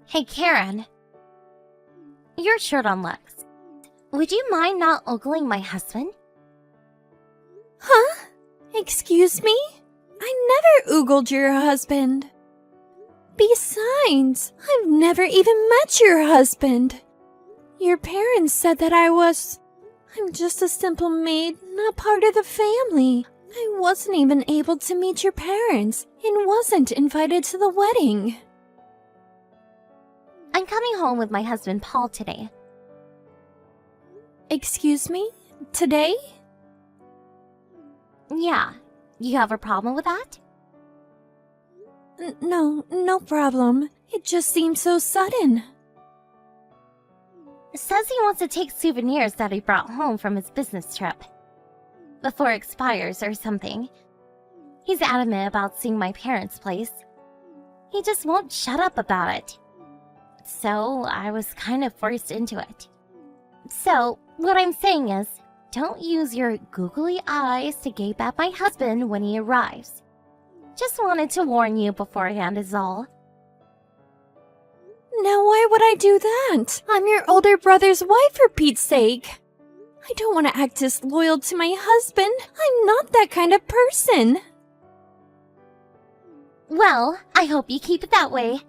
Hey, Karen. Your shirt on, Lex. Would you mind not ogling my husband? Huh? Excuse me? I never oogled your husband. Besides, I've never even met your husband. Your parents said that I'm just a simple maid, not part of the family. I wasn't even able to meet your parents and wasn't invited to the wedding. I'm coming home with my husband, Paul, today. Excuse me? Today? Yeah. You have a problem with that? No problem. It just seemed so sudden. Says he wants to take souvenirs that he brought home from his business trip. Before it expires or something. He's adamant about seeing my parents' place. He just won't shut up about it. So I was kind of forced into it. So, what I'm saying is, don't use your googly eyes to gape at my husband when he arrives. Just wanted to warn you beforehand is all. Now why would I do that? I'm your older brother's wife, for Pete's sake. I don't want to act disloyal to my husband. I'm not that kind of person. Well, I hope you keep it that way.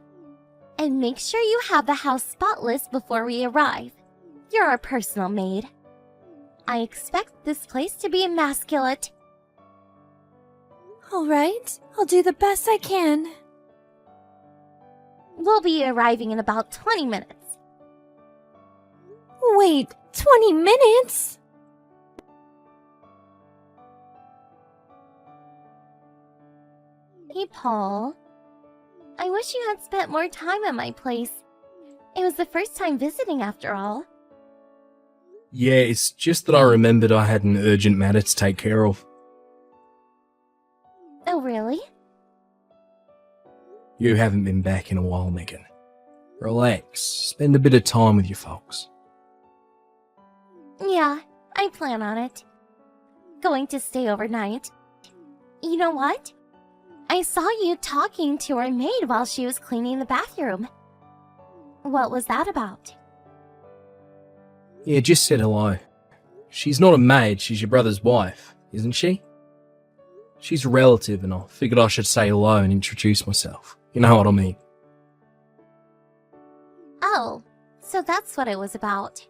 And make sure you have the house spotless before we arrive. You're our personal maid. I expect this place to be immaculate. All right, I'll do the best I can. We'll be arriving in about 20 minutes. Wait, 20 minutes? Hey, Paul. I wish you had spent more time at my place. It was the first time visiting after all. Yeah, it's just that I remembered I had an urgent matter to take care of. Oh, really? You haven't been back in a while, Megan. Relax, spend a bit of time with your folks. Yeah, I plan on it. Going to stay overnight. You know what? I saw you talking to our maid while she was cleaning the bathroom. What was that about? Yeah, just said hello. She's not a maid, she's your brother's wife, isn't she? She's a relative and I figured I should say hello and introduce myself. You know what I mean? Oh, so that's what it was about.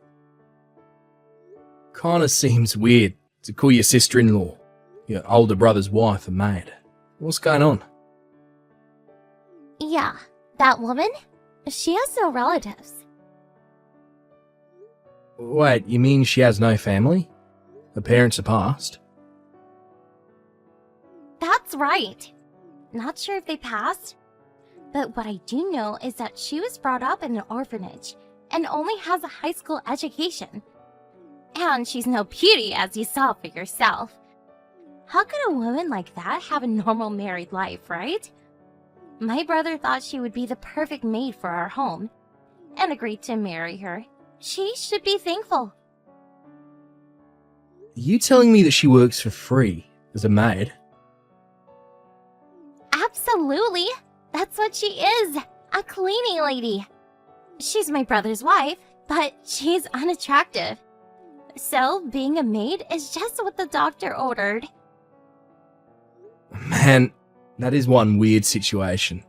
Kinda seems weird to call your sister-in-law, your older brother's wife, a maid. What's going on? Yeah, that woman? She has no relatives. Wait, you mean she has no family? Her parents are passed? That's right. Not sure if they passed, but what I do know is that she was brought up in an orphanage and only has a high school education. And she's no beauty, as you saw for yourself. How could a woman like that have a normal married life, right? My brother thought she would be the perfect maid for our home and agreed to marry her. She should be thankful. Are you telling me that she works for free as a maid? Absolutely. That's what she is. A cleaning lady. She's my brother's wife, but she's unattractive. So, being a maid is just what the doctor ordered. Man, that is one weird situation.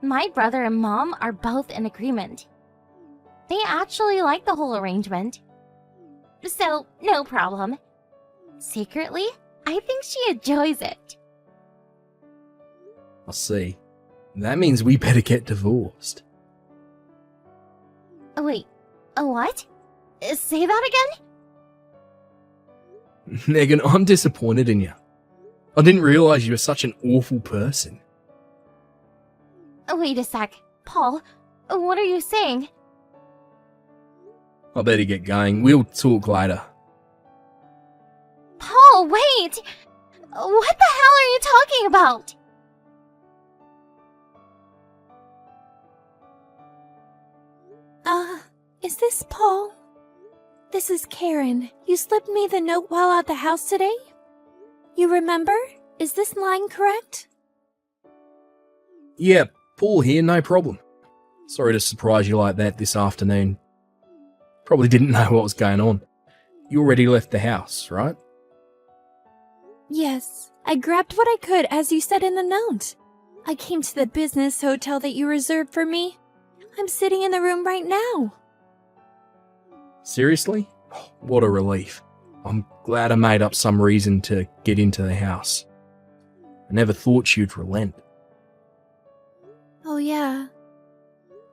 My brother and mom are both in agreement. They actually like the whole arrangement. So, no problem. Secretly, I think she enjoys it. I see. That means we better get divorced. Wait, a what? Say that again? Megan, I'm disappointed in you. I didn't realise you were such an awful person. Wait a sec. Paul, what are you saying? I better get going. We'll talk later. Paul, wait! What the hell are you talking about? Is this Paul? This is Karen. You slipped me the note while at the house today? You remember? Is this line correct? Yep, Paul here, no problem. Sorry to surprise you like that this afternoon. Probably didn't know what was going on. You already left the house, right? Yes, I grabbed what I could as you said in the note. I came to the business hotel that you reserved for me. I'm sitting in the room right now. Seriously? Oh, what a relief. I'm glad I made up some reason to get into the house. I never thought you'd relent. Oh yeah.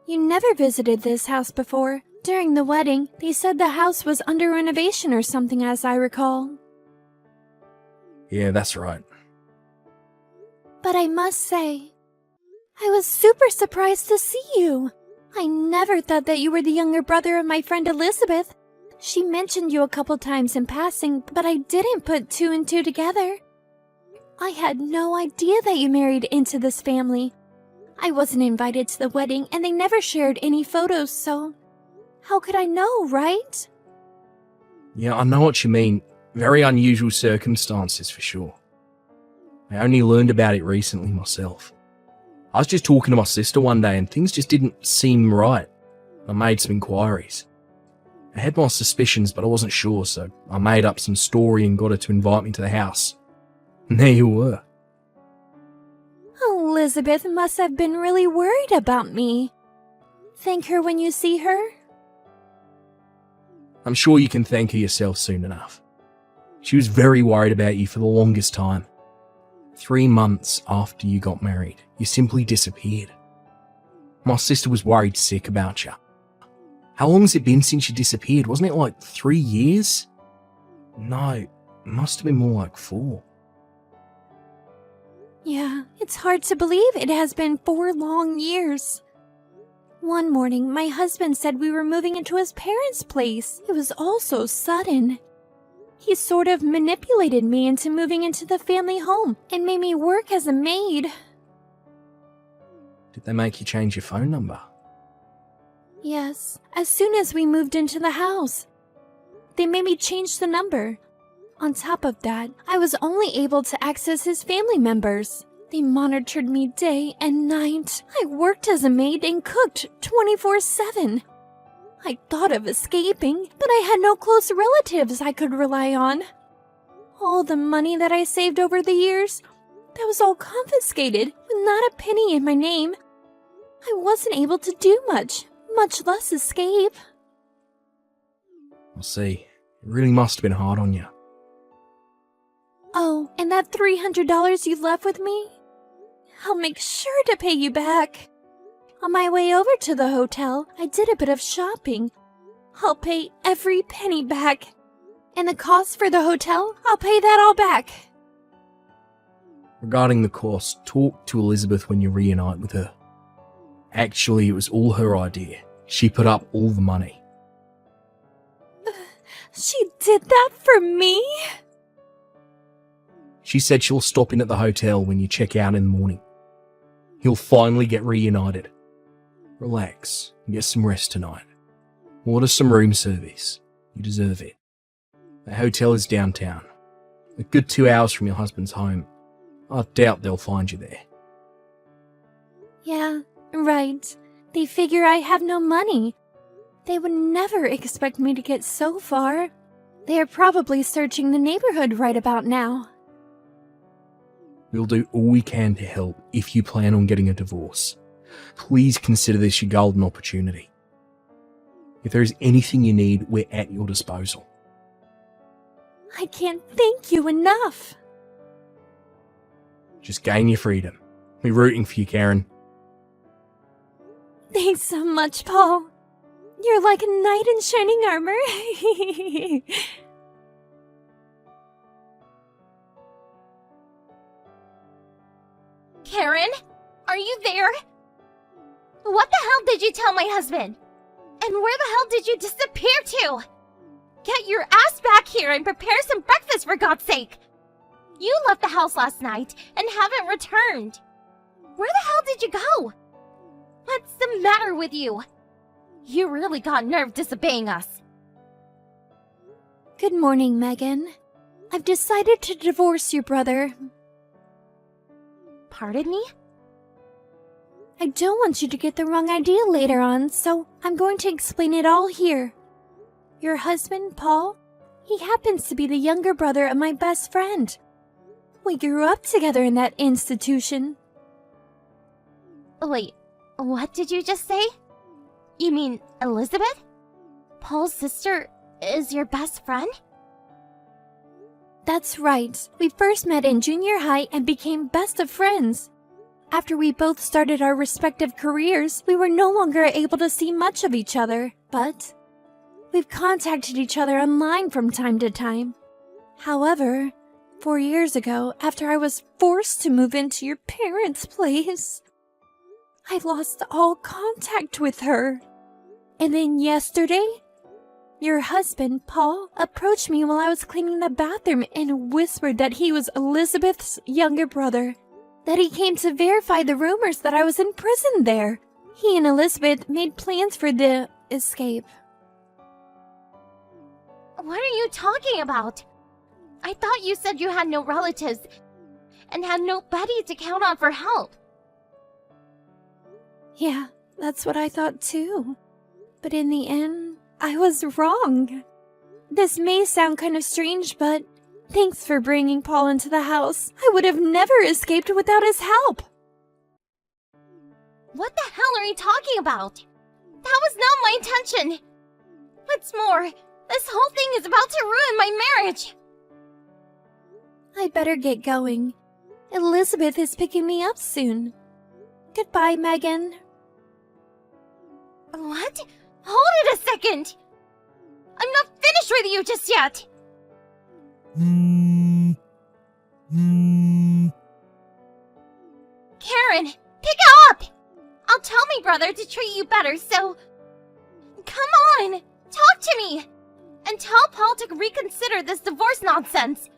You never visited this house before. During the wedding, they said the house was under renovation or something, as I recall. Yeah, that's right. But I must say, I was super surprised to see you. I never thought that you were the younger brother of my friend Elizabeth. She mentioned you a couple times in passing, but I didn't put two and two together. I had no idea that you married into this family. I wasn't invited to the wedding, and they never shared any photos, so how could I know, right? Yeah, I know what you mean. Very unusual circumstances for sure. I only learned about it recently myself. I was just talking to my sister one day and things just didn't seem right. I made some inquiries. I had my suspicions, but I wasn't sure, so I made up some story and got her to invite me to the house. And there you were. Elizabeth must have been really worried about me. Thank her when you see her? I'm sure you can thank her yourself soon enough. She was very worried about you for the longest time. 3 months after you got married, you simply disappeared. My sister was worried sick about you. How long has it been since you disappeared? Wasn't it like 3 years? No, it must have been more like 4. Yeah, it's hard to believe it has been 4 long years. One morning, my husband said we were moving into his parents' place. It was all so sudden. He sort of manipulated me into moving into the family home and made me work as a maid. Did they make you change your phone number? Yes, as soon as we moved into the house. They made me change the number. On top of that, I was only able to access his family members. They monitored me day and night. I worked as a maid and cooked 24/7. I thought of escaping, but I had no close relatives I could rely on. All the money that I saved over the years, that was all confiscated with not a penny in my name. I wasn't able to do much less escape. I see. It really must have been hard on you. Oh, and that $300 you left with me? I'll make sure to pay you back. On my way over to the hotel, I did a bit of shopping. I'll pay every penny back. And the cost for the hotel, I'll pay that all back. Regarding the cost, talk to Elizabeth when you reunite with her. Actually, it was all her idea. She put up all the money. She did that for me? She said she'll stop in at the hotel when you check out in the morning. You'll finally get reunited. Relax and get some rest tonight. Order some room service. You deserve it. The hotel is downtown. A good 2 hours from your husband's home. I doubt they'll find you there. Yeah, right. They figure I have no money. They would never expect me to get so far. They are probably searching the neighborhood right about now. We'll do all we can to help if you plan on getting a divorce. Please consider this your golden opportunity. If there is anything you need, we're at your disposal. I can't thank you enough. Just gain your freedom. We're rooting for you, Karen. Thanks so much, Paul. You're like a knight in shining armor. Karen, are you there? What the hell did you tell my husband? And where the hell did you disappear to? Get your ass back here and prepare some breakfast for God's sake! You left the house last night and haven't returned. Where the hell did you go? What's the matter with you? You really got nerve disobeying us. Good morning, Megan. I've decided to divorce your brother. Pardon me? I don't want you to get the wrong idea later on, so I'm going to explain it all here. Your husband, Paul, he happens to be the younger brother of my best friend. We grew up together in that institution. Wait, what did you just say? You mean Elizabeth? Paul's sister is your best friend? That's right. We first met in junior high and became best of friends. After we both started our respective careers, we were no longer able to see much of each other, but we've contacted each other online from time to time. However, 4 years ago, after I was forced to move into your parents' place, I lost all contact with her. And then yesterday, your husband, Paul, approached me while I was cleaning the bathroom and whispered that he was Elizabeth's younger brother, that he came to verify the rumors that I was in prison there. He and Elizabeth made plans for the escape. What are you talking about? I thought you said you had no relatives and had nobody to count on for help. Yeah, that's what I thought too. But in the end, I was wrong. This may sound kind of strange, but thanks for bringing Paul into the house. I would have never escaped without his help. What the hell are you talking about? That was not my intention. What's more, this whole thing is about to ruin my marriage. I better get going. Elizabeth is picking me up soon. Goodbye, Megan. What? Hold it a second! I'm not finished with you just yet! Karen, pick up! I'll tell my brother to treat you better, so... Come on! Talk to me! And tell Paul to reconsider this divorce nonsense!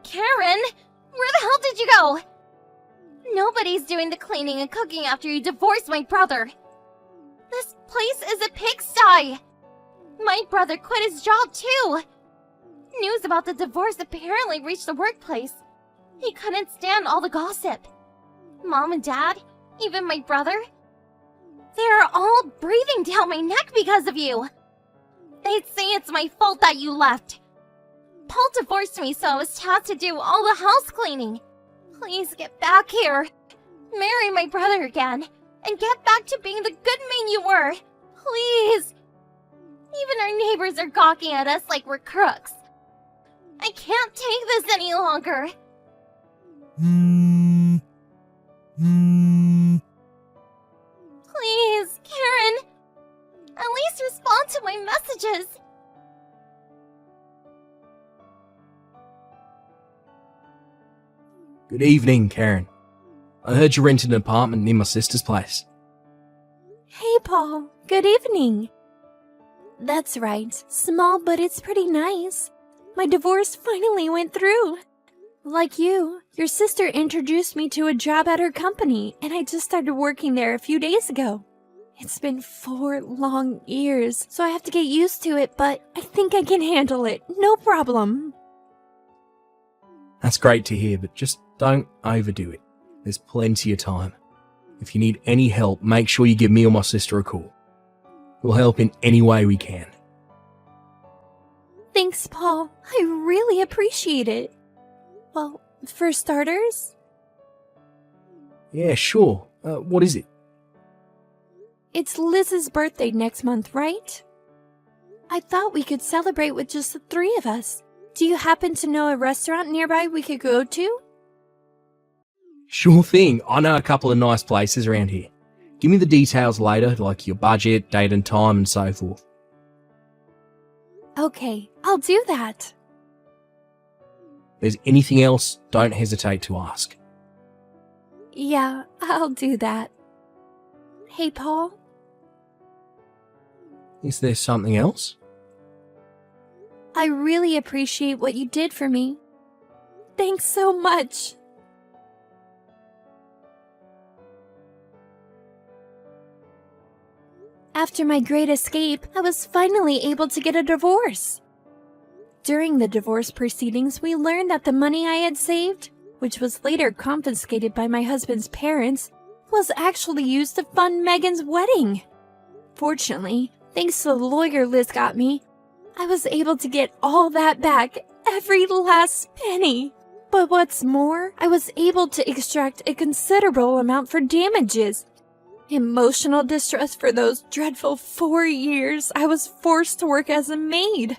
Karen, where the hell did you go? Nobody's doing the cleaning and cooking after you divorced my brother. This place is a pigsty. My brother quit his job too. News about the divorce apparently reached the workplace. He couldn't stand all the gossip. Mom and Dad, even my brother, they're all breathing down my neck because of you. They'd say it's my fault that you left. Paul divorced me, so I was tasked to do all the house cleaning. Please get back here. Marry my brother again. And get back to being the good man you were. Please. Even our neighbors are gawking at us like we're crooks. I can't take this any longer. Please, Karen. At least respond to my messages. Good evening, Karen. I heard you rented an apartment near my sister's place. Hey, Paul. Good evening. That's right. Small, but it's pretty nice. My divorce finally went through. Like you, your sister introduced me to a job at her company, and I just started working there a few days ago. It's been 4 long years, so I have to get used to it, but I think I can handle it. No problem. That's great to hear, but just don't overdo it. There's plenty of time. If you need any help, make sure you give me or my sister a call. We'll help in any way we can. Thanks, Paul. I really appreciate it. Well, for starters, Yeah, sure. What is it? it's Liz's birthday next month, right? I thought we could celebrate with just the 3 of us. Do you happen to know a restaurant nearby we could go to? Sure thing. I know a couple of nice places around here. Give me the details later, like your budget, date and time, and so forth. Okay, I'll do that. If there's anything else, don't hesitate to ask. Yeah, I'll do that. Hey, Paul, Is there something else? I really appreciate what you did for me. Thanks so much. After my great escape, I was finally able to get a divorce. During the divorce proceedings, we learned that the money I had saved, which was later confiscated by my husband's parents, was actually used to fund Megan's wedding. Fortunately, thanks to the lawyer Liz got me, I was able to get all that back, every last penny. But what's more, I was able to extract a considerable amount for damages. Emotional distress for those dreadful 4 years I was forced to work as a maid.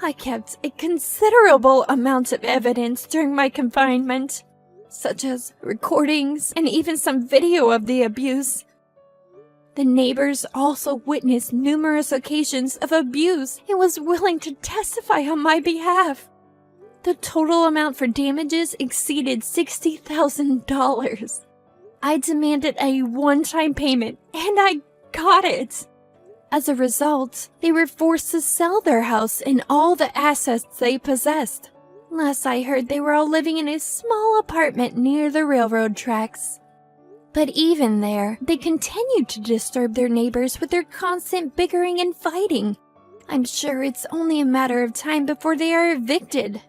I kept a considerable amount of evidence during my confinement, such as recordings and even some video of the abuse. The neighbors also witnessed numerous occasions of abuse and was willing to testify on my behalf. The total amount for damages exceeded $60,000. I demanded a one-time payment, and I got it. As a result, they were forced to sell their house and all the assets they possessed. Last I heard, they were all living in a small apartment near the railroad tracks. But even there, they continued to disturb their neighbors with their constant bickering and fighting. I'm sure it's only a matter of time before they are evicted.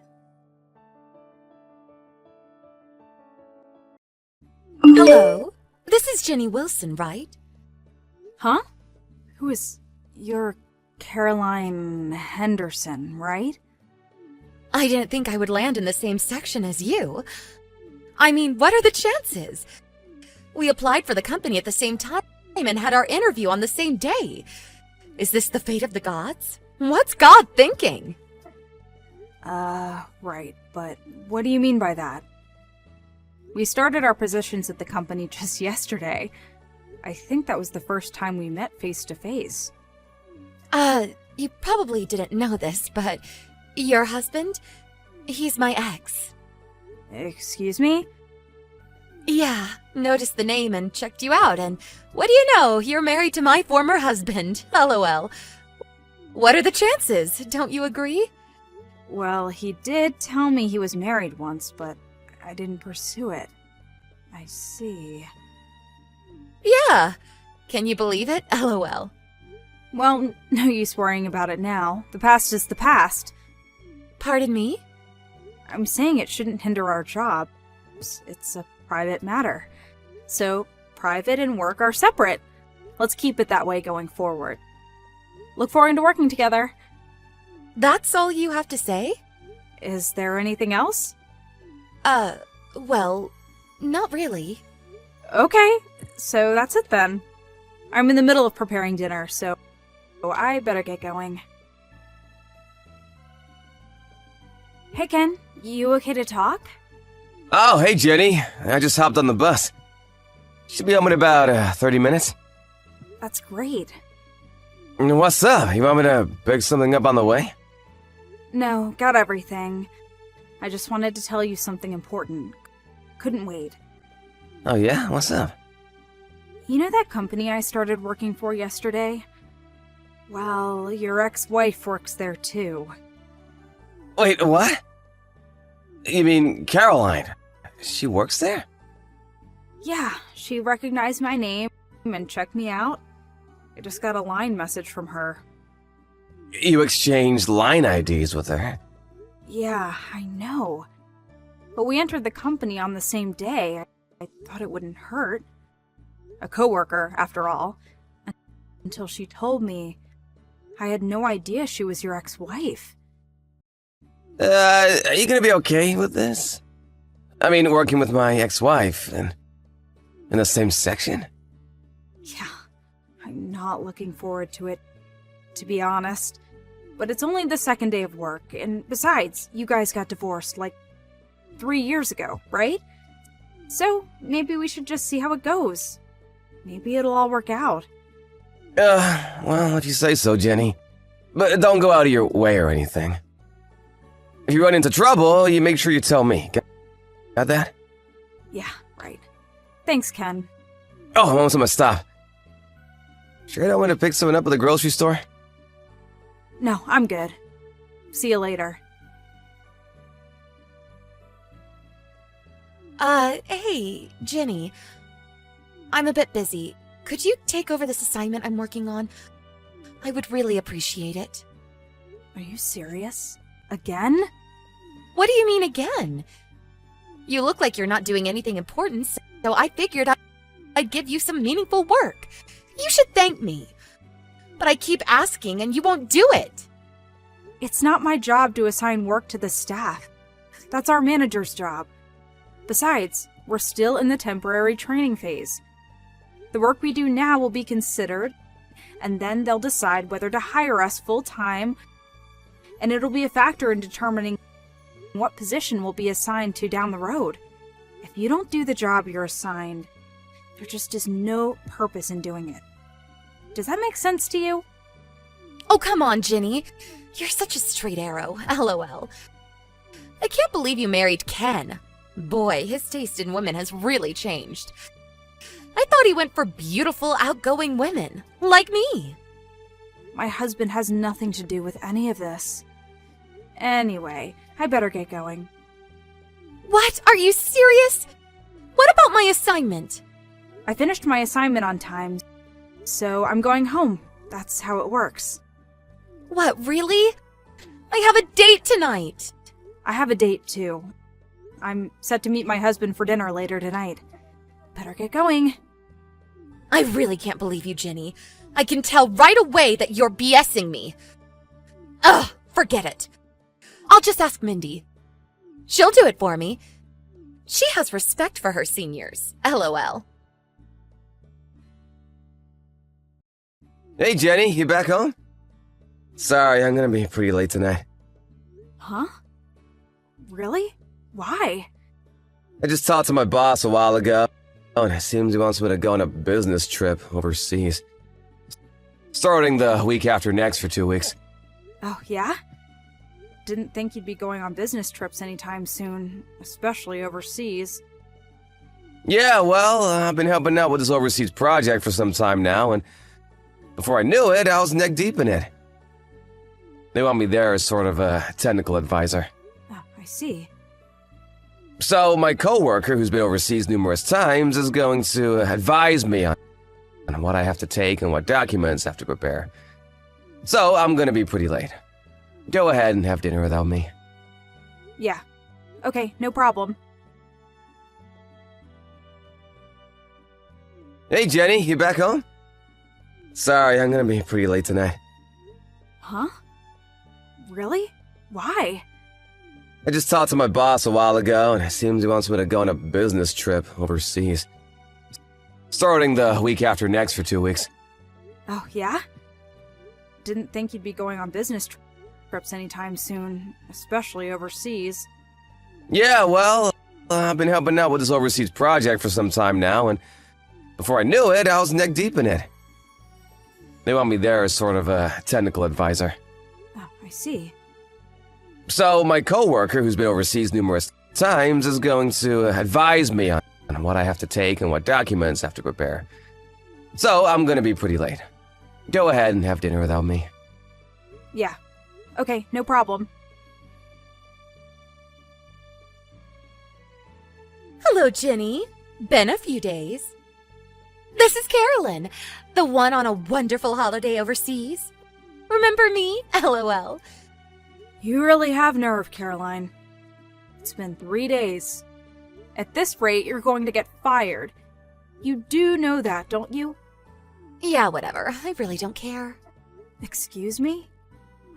Hello? This is Jenny Wilson, right? Huh? Who is... You're Caroline Henderson, right? I didn't think I would land in the same section as you. I mean, what are the chances? We applied for the company at the same time and had our interview on the same day. Is this the fate of the gods? What's God thinking? Right, but what do you mean by that? We started our positions at the company just yesterday. I think that was the first time we met face to face. You probably didn't know this, but your husband? He's my ex. Excuse me? Yeah, noticed the name and checked you out, and what do you know? You're married to my former husband. LOL. What are the chances? Don't you agree? Well, he did tell me he was married once, but I didn't pursue it. I see. Yeah. Can you believe it? LOL. Well, no use worrying about it now. The past is the past. Pardon me? I'm saying it shouldn't hinder our jobs. It's a private matter. So, private and work are separate. Let's keep it that way going forward. Look forward to working together. That's all you have to say? Is there anything else? Well, not really. Okay, so that's it then. I'm in the middle of preparing dinner, so I better get going. Hey Ken, you okay to talk? Oh, hey Jenny. I just hopped on the bus. Should be home in about 30 minutes. That's great. What's up? You want me to pick something up on the way? No, got everything. I just wanted to tell you something important. Couldn't wait. Oh yeah? What's up? You know that company I started working for yesterday? Well, your ex-wife works there too. Wait, what? You mean Caroline? She works there? Yeah, she recognized my name and checked me out. I just got a line message from her. You exchanged line IDs with her? Yeah, I know. But we entered the company on the same day. I thought it wouldn't hurt. A coworker, after all. Until she told me. I had no idea she was your ex-wife. Are you gonna be okay with this? I mean, working with my ex-wife and in the same section? Yeah, I'm not looking forward to it, to be honest. But it's only the second day of work, and besides, you guys got divorced, like, 3 years ago, right? So, maybe we should just see how it goes. Maybe it'll all work out. Well, if you say so, Jenny. But don't go out of your way or anything. If you run into trouble, you make sure you tell me. Got that? Yeah, right. Thanks, Ken. Oh, I'm almost at my stop. Sure don't want to pick someone up at the grocery store? No, I'm good. See you later. Hey, Jenny. I'm a bit busy. could you take over this assignment I'm working on? I would really appreciate it. Are you serious? Again? What do you mean again? You look like you're not doing anything important, so I figured I'd give you some meaningful work. You should thank me. But I keep asking and you won't do it. It's not my job to assign work to the staff. That's our manager's job. Besides, we're still in the temporary training phase. The work we do now will be considered, and then they'll decide whether to hire us full-time, and it'll be a factor in determining what position we'll be assigned to down the road. If you don't do the job you're assigned, there just is no purpose in doing it. Does that make sense to you? Oh, come on, Ginny. You're such a straight arrow. LOL. I can't believe you married Ken. Boy, his taste in women has really changed. I thought he went for beautiful, outgoing women, like me. My husband has nothing to do with any of this. Anyway, I better get going. What? Are you serious? What about my assignment? I finished my assignment on time, so I'm going home. That's how it works. What, really? I have a date tonight. I have a date, too. I'm set to meet my husband for dinner later tonight. Better get going. I really can't believe you, Ginny. I can tell right away that you're BSing me. Ugh, forget it. I'll just ask Mindy. She'll do it for me. She has respect for her seniors. LOL. Hey, Jenny, you back home? Sorry, I'm gonna be pretty late tonight. Huh? Really? Why? I just talked to my boss a while ago, and it seems he wants me to go on a business trip overseas. Starting the week after next for 2 weeks. Oh, yeah? Didn't think you'd be going on business trips anytime soon, especially overseas. Yeah, well, I've been helping out with this overseas project for some time now, and before I knew it, I was neck deep in it. They want me there as sort of a technical advisor. Oh, I see. So my coworker, who's been overseas numerous times, is going to advise me on what I have to take and what documents I have to prepare. So I'm gonna be pretty late. Go ahead and have dinner without me. Yeah. Okay, no problem. Hey, Jenny, you back home? Sorry, I'm gonna be pretty late tonight. Huh? Really? Why? I just talked to my boss a while ago, and it seems he wants me to go on a business trip overseas. Starting the week after next for 2 weeks. Oh, yeah? Didn't think you'd be going on business trips anytime soon, especially overseas. Yeah, well, I've been helping out with this overseas project for some time now, and before I knew it, I was neck deep in it. They want me there as sort of a technical advisor. Oh, I see. So my coworker, who's been overseas numerous times, is going to advise me on what I have to take and what documents I have to prepare. So I'm gonna be pretty late. Go ahead and have dinner without me. Yeah. Okay, no problem. Hello, Ginny. Been a few days. This is Carolyn, the one on a wonderful holiday overseas. Remember me? LOL. You really have nerve, Caroline. It's been 3 days. At this rate, you're going to get fired. You do know that, don't you? Yeah, whatever. I really don't care. Excuse me?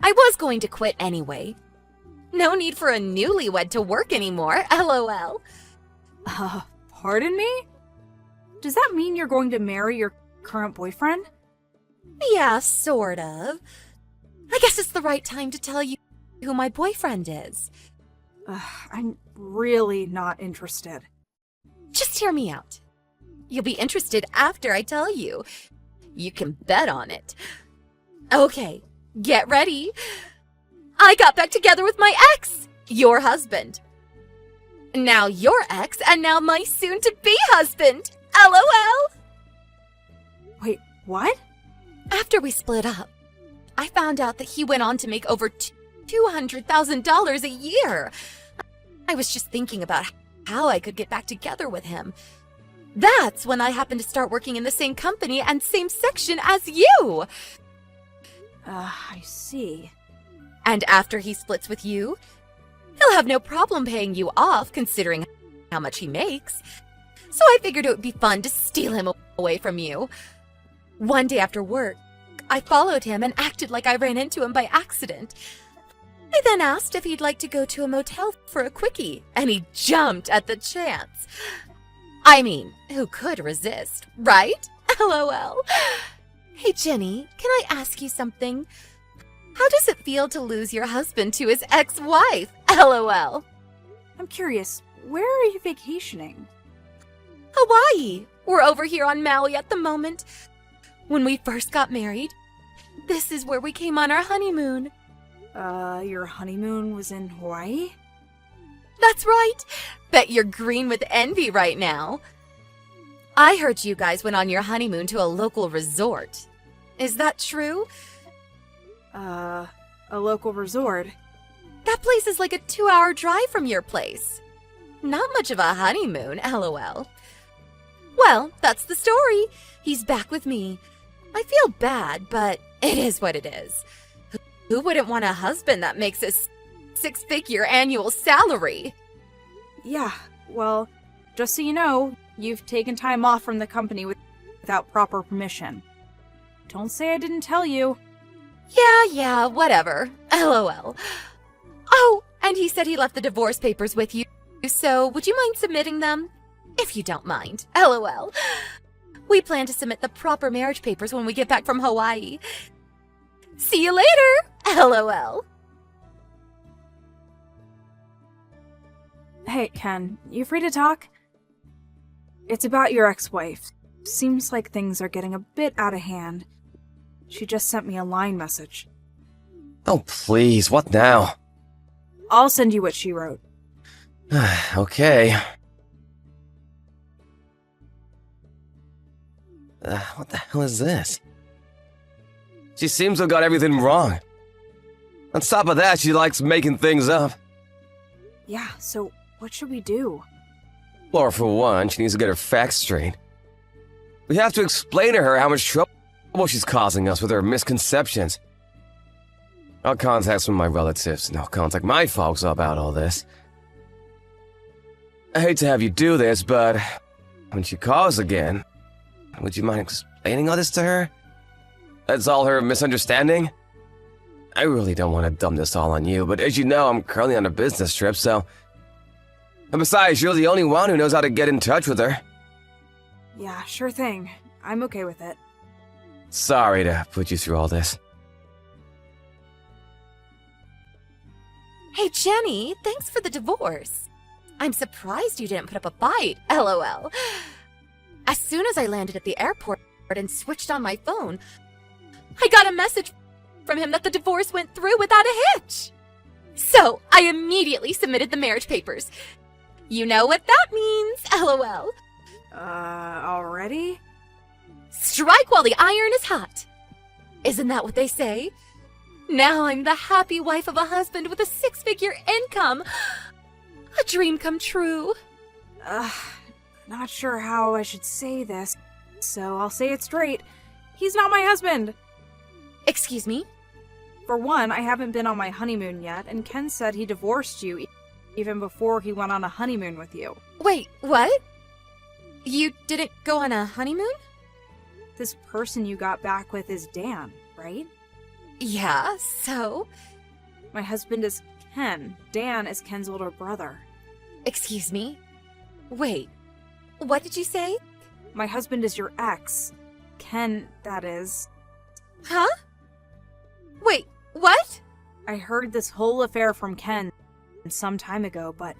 I was going to quit anyway. No need for a newlywed to work anymore. LOL. Pardon me? Does that mean you're going to marry your current boyfriend? Yeah, sort of. I guess it's the right time to tell you who my boyfriend is. I'm really not interested. Just hear me out. You'll be interested after I tell you. You can bet on it. Okay, get ready. I got back together with my ex, your husband. Now your ex, and now my soon-to-be husband. LOL. Wait, what? After we split up, I found out that he went on to make over $200,000 a year. I was just thinking about how I could get back together with him. That's when I happened to start working in the same company and same section as you. I see. And after he splits with you, he'll have no problem paying you off considering how much he makes. So I figured it would be fun to steal him away from you. One day after work, I followed him and acted like I ran into him by accident. I then asked if he'd like to go to a motel for a quickie, and he jumped at the chance. I mean, who could resist, right? LOL. Hey, Jenny, can I ask you something? How does it feel to lose your husband to his ex-wife? LOL. I'm curious, where are you vacationing? Hawaii. We're over here on Maui at the moment. When we first got married, this is where we came on our honeymoon. Your honeymoon was in Hawaii? That's right. Bet you're green with envy right now. I heard you guys went on your honeymoon to a local resort. Is that true? A local resort? That place is like a 2-hour drive from your place. Not much of a honeymoon, LOL. Well, that's the story. He's back with me. I feel bad, but it is what it is. Who wouldn't want a husband that makes a 6-figure annual salary? Yeah, well, just so you know, you've taken time off from the company without proper permission. Don't say I didn't tell you. Yeah, whatever. LOL. Oh, and he said he left the divorce papers with you, so would you mind submitting them? If you don't mind. LOL. We plan to submit the proper marriage papers when we get back from Hawaii. See you later! LOL. Hey, Ken, you free to talk? It's about your ex-wife. Seems like things are getting a bit out of hand. She just sent me a line message. Oh, please, what now? I'll send you what she wrote. Okay. What the hell is this? She seems to have got everything wrong. On top of that, she likes making things up. Yeah, so what should we do? Well, for one, she needs to get her facts straight. We have to explain to her how much trouble she's causing us with her misconceptions. I'll contact some of my relatives and I'll contact my folks about all this. I hate to have you do this, but when she calls again, would you mind explaining all this to her? That's all her misunderstanding? I really don't want to dump this all on you, but as you know, I'm currently on a business trip, so... And besides, you're the only one who knows how to get in touch with her. Yeah, sure thing. I'm okay with it. Sorry to put you through all this. Hey, Jenny, thanks for the divorce. I'm surprised you didn't put up a fight, LOL. As soon as I landed at the airport and switched on my phone, I got a message from him that the divorce went through without a hitch. So I immediately submitted the marriage papers. You know what that means, LOL. Already? Strike while the iron is hot. Isn't that what they say? Now I'm the happy wife of a husband with a 6-figure income. A dream come true. Not sure how I should say this, so I'll say it straight. He's not my husband! Excuse me? For one, I haven't been on my honeymoon yet, and Ken said he divorced you even before he went on a honeymoon with you. Wait, what? You didn't go on a honeymoon? This person you got back with is Dan, right? Yeah, so? My husband is Ken. Dan is Ken's older brother. Excuse me? Wait, what did you say? My husband is your ex. Ken, that is. Huh? Wait, what? I heard this whole affair from Ken some time ago, but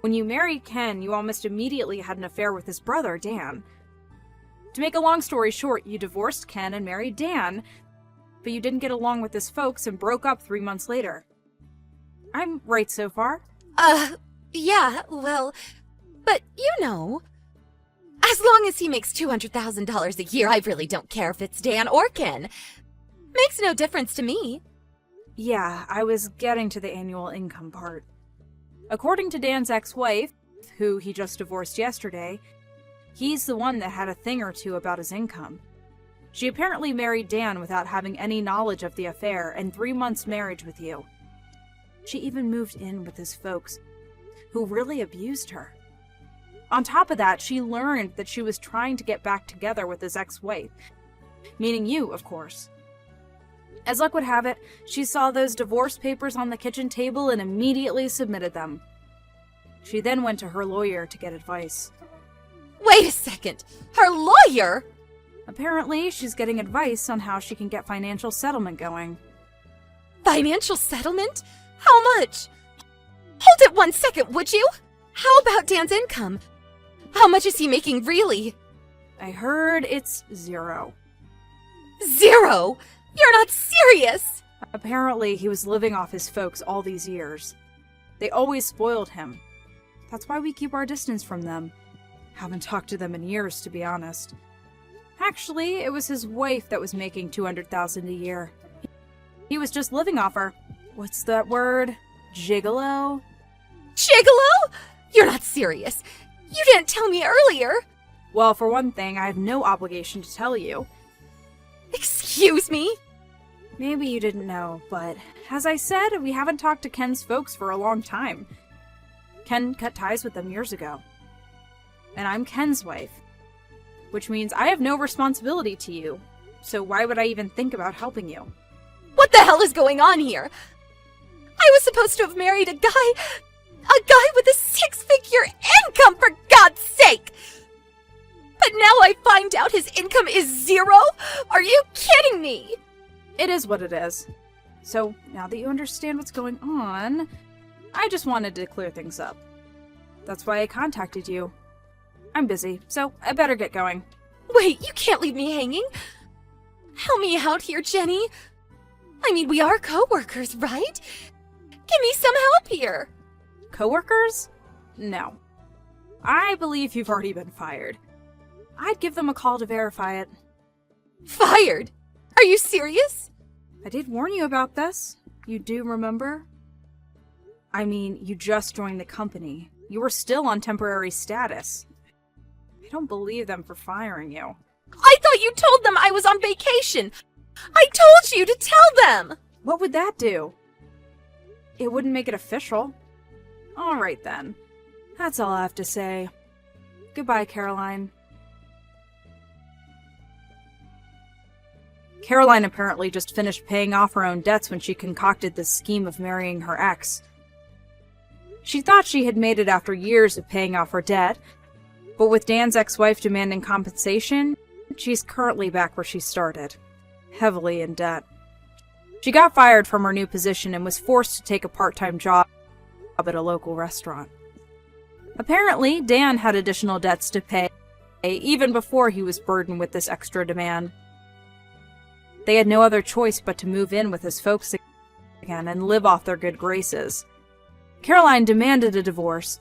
when you married Ken, you almost immediately had an affair with his brother, Dan. To make a long story short, you divorced Ken and married Dan, but you didn't get along with his folks and broke up 3 months later. I'm right so far? Yeah, well, but you know, as long as he makes $200,000 a year, I really don't care if it's Dan or Ken. Makes no difference to me. Yeah, I was getting to the annual income part. According to Dan's ex-wife, who he just divorced yesterday, He's the one that had a thing or two about his income. She apparently married Dan without having any knowledge of the affair, and 3 months' marriage with you. She even moved in with his folks, who really abused her. On top of that, she learned that she was trying to get back together with his ex-wife, meaning you, of course. As luck would have it, she saw those divorce papers on the kitchen table and immediately submitted them. She then went to her lawyer to get advice. Wait a second! Her lawyer? Apparently, she's getting advice on how she can get financial settlement going. Financial settlement? How much? Hold it 1 second, would you? How about Dan's income? How much is he making really? I heard it's 0. 0? You're not serious! Apparently, he was living off his folks all these years. They always spoiled him. That's why we keep our distance from them. Haven't talked to them in years, to be honest. Actually, it was his wife that was making $200,000 a year. He was just living off her. What's that word? Gigolo? Gigolo? You're not serious. You didn't tell me earlier. Well, for one thing, I have no obligation to tell you. Excuse me? Maybe you didn't know, but as I said, we haven't talked to Ken's folks for a long time. Ken cut ties with them years ago. And I'm Ken's wife. Which means I have no responsibility to you. So why would I even think about helping you? What the hell is going on here? I was supposed to have married a guy with a 6-figure income, for God's sake! But now I find out his income is 0? Are you kidding me? It is what it is. So now that you understand what's going on, I just wanted to clear things up. That's why I contacted you. I'm busy, so I better get going. Wait, you can't leave me hanging. Help me out here, Jenny. I mean, we are co-workers, right? Give me some help here. Coworkers? No. I believe you've already been fired. I'd give them a call to verify it. Fired? Are you serious? I did warn you about this. You do remember? I mean, you just joined the company. You were still on temporary status. I don't believe them for firing you. I thought you told them I was on vacation. I told you to tell them. What would that do? It wouldn't make it official. All right then. That's all I have to say. Goodbye, Caroline. Caroline apparently just finished paying off her own debts when she concocted this scheme of marrying her ex. She thought she had made it after years of paying off her debt, but with Dan's ex-wife demanding compensation, she's currently back where she started, heavily in debt. She got fired from her new position and was forced to take a part-time job at a local restaurant. Apparently, Dan had additional debts to pay, even before he was burdened with this extra demand. They had no other choice but to move in with his folks again and live off their good graces. Caroline demanded a divorce,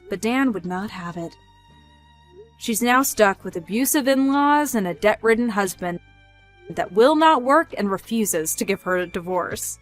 but Dan would not have it. She's now stuck with abusive in-laws and a debt-ridden husband that will not work and refuses to give her a divorce.